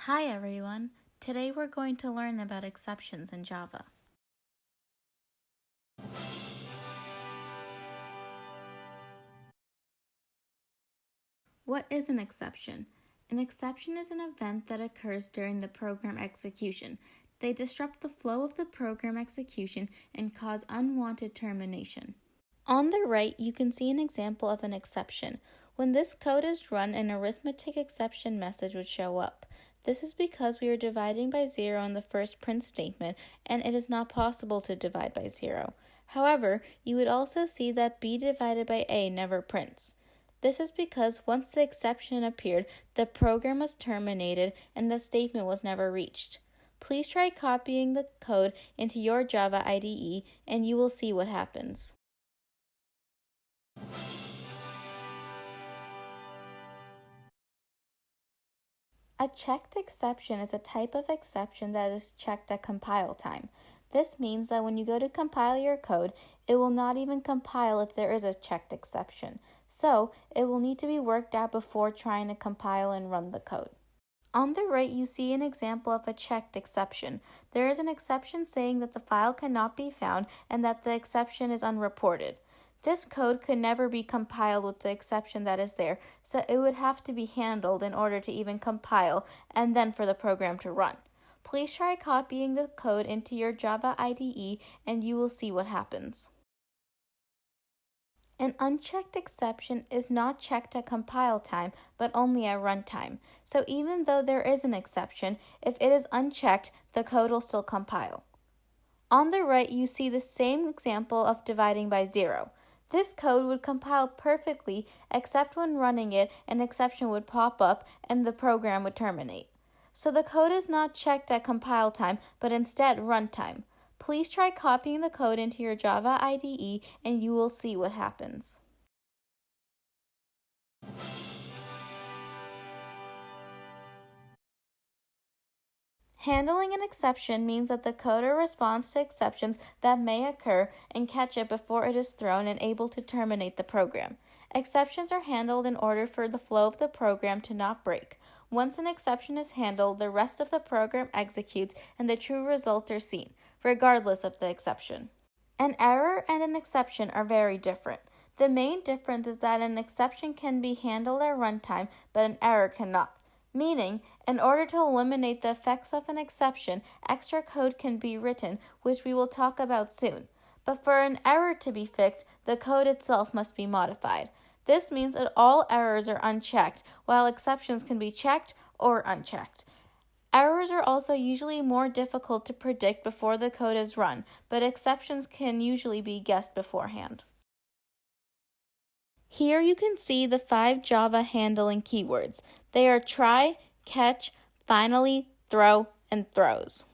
Hi everyone! Today we're going to learn about exceptions in Java. What is an exception? An exception is an event that occurs during the program execution. They disrupt the flow of the program execution and cause unwanted termination. On the right, you can see an example of an exception. When this code is run, an arithmetic exception message would show up. This is because we are dividing by 0 in the first print statement, and it is not possible to divide by 0. However, you would also see that b divided by a never prints. This is because once the exception appeared, the program was terminated and the statement was never reached. Please try copying the code into your Java IDE and you will see what happens. A checked exception is a type of exception that is checked at compile time. This means that when you go to compile your code, it will not even compile if there is a checked exception. So, it will need to be worked out before trying to compile and run the code. On the right, you see an example of a checked exception. There is an exception saying that the file cannot be found and that the exception is unreported. This code could never be compiled with the exception that is there, so it would have to be handled in order to even compile and then for the program to run. Please try copying the code into your Java IDE and you will see what happens. An unchecked exception is not checked at compile time, but only at runtime. So even though there is an exception, if it is unchecked, the code will still compile. On the right, you see the same example of dividing by 0. This code would compile perfectly, except when running it, an exception would pop up and the program would terminate. So the code is not checked at compile time, but instead runtime. Please try copying the code into your Java IDE and you will see what happens. Handling an exception means that the coder responds to exceptions that may occur and catch it before it is thrown and able to terminate the program. Exceptions are handled in order for the flow of the program to not break. Once an exception is handled, the rest of the program executes and the true results are seen, regardless of the exception. An error and an exception are very different. The main difference is that an exception can be handled at runtime, but an error cannot. Meaning, in order to eliminate the effects of an exception, extra code can be written, which we will talk about soon. But for an error to be fixed, the code itself must be modified. This means that all errors are unchecked, while exceptions can be checked or unchecked. Errors are also usually more difficult to predict before the code is run, but exceptions can usually be guessed beforehand. Here you can see the 5 Java handling keywords. They are try, catch, finally, throw, and throws.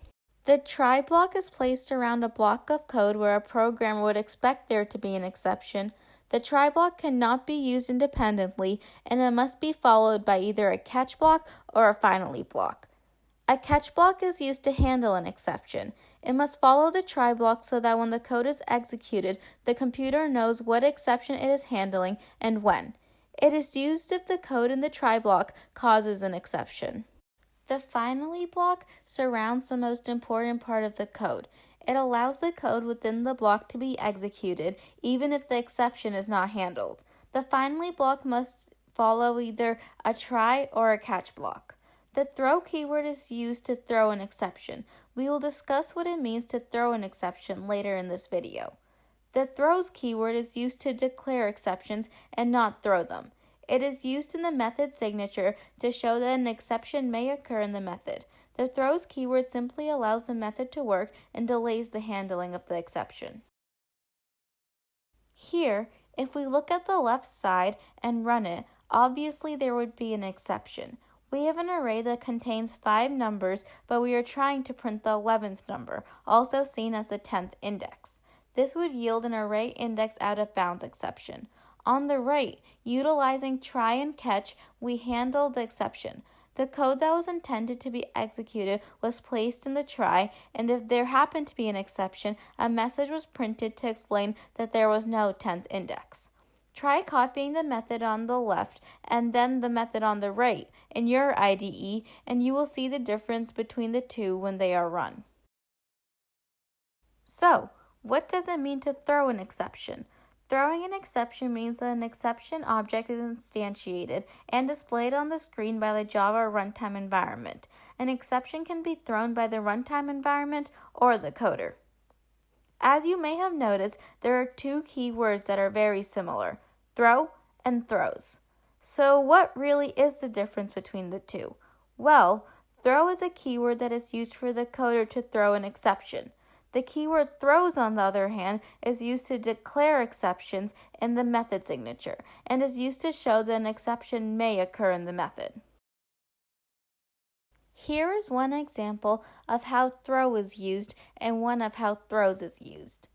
The try block is placed around a block of code where a programmer would expect there to be an exception. The try block cannot be used independently, and it must be followed by either a catch block or a finally block. A catch block is used to handle an exception. It must follow the try block so that when the code is executed, the computer knows what exception it is handling and when. It is used if the code in the try block causes an exception. The finally block surrounds the most important part of the code. It allows the code within the block to be executed, even if the exception is not handled. The finally block must follow either a try or a catch block. The throw keyword is used to throw an exception. We will discuss what it means to throw an exception later in this video. The throws keyword is used to declare exceptions and not throw them. It is used in the method signature to show that an exception may occur in the method. The throws keyword simply allows the method to work and delays the handling of the exception. Here, if we look at the left side and run it, obviously there would be an exception. We have an array that contains 5 numbers, but we are trying to print the 11th number, also seen as the 10th index. This would yield an array index out of bounds exception. On the right, utilizing try and catch, we handled the exception. The code that was intended to be executed was placed in the try, and if there happened to be an exception, a message was printed to explain that there was no 10th index. Try copying the method on the left and then the method on the right, in your IDE, and you will see the difference between the two when they are run. So, what does it mean to throw an exception? Throwing an exception means that an exception object is instantiated and displayed on the screen by the Java runtime environment. An exception can be thrown by the runtime environment or the coder. As you may have noticed, there are two keywords that are very similar, throw and throws. So what really is the difference between the two? Well, throw is a keyword that is used for the coder to throw an exception. The keyword throws, on the other hand, is used to declare exceptions in the method signature and is used to show that an exception may occur in the method. Here is one example of how throw is used and one of how throws is used.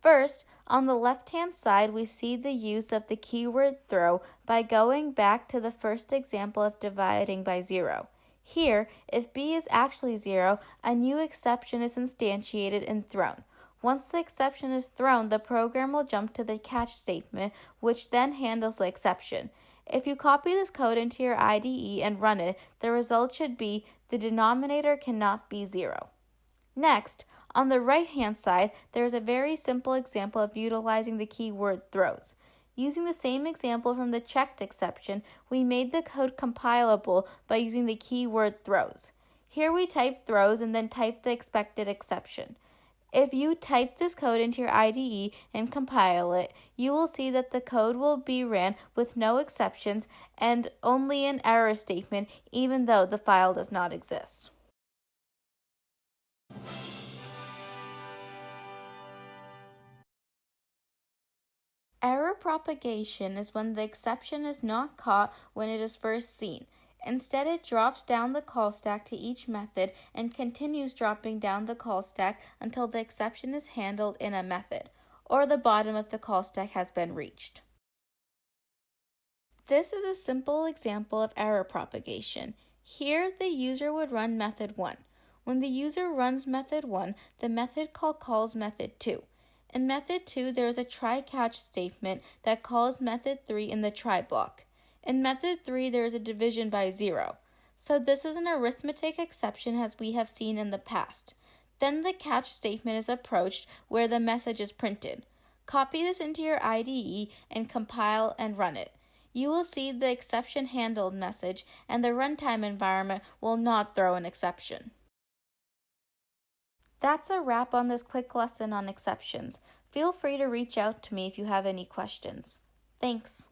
First, on the left-hand side, we see the use of the keyword throw by going back to the first example of dividing by 0. Here, if b is actually 0, a new exception is instantiated and thrown. Once the exception is thrown, the program will jump to the catch statement, which then handles the exception. If you copy this code into your IDE and run it, the result should be the denominator cannot be 0. Next, on the right-hand side, there is a very simple example of utilizing the keyword throws. Using the same example from the checked exception, we made the code compilable by using the keyword throws. Here we type throws and then type the expected exception. If you type this code into your IDE and compile it, you will see that the code will be ran with no exceptions and only an error statement, even though the file does not exist. Error propagation is when the exception is not caught when it is first seen. Instead, it drops down the call stack to each method and continues dropping down the call stack until the exception is handled in a method, or the bottom of the call stack has been reached. This is a simple example of error propagation. Here, the user would run method 1. When the user runs method 1, the method call calls method 2. In method 2, there is a try-catch statement that calls method 3 in the try block. In method 3, there is a division by 0. So this is an arithmetic exception as we have seen in the past. Then the catch statement is approached where the message is printed. Copy this into your IDE and compile and run it. You will see the exception handled message, and the runtime environment will not throw an exception. That's a wrap on this quick lesson on exceptions. Feel free to reach out to me if you have any questions. Thanks.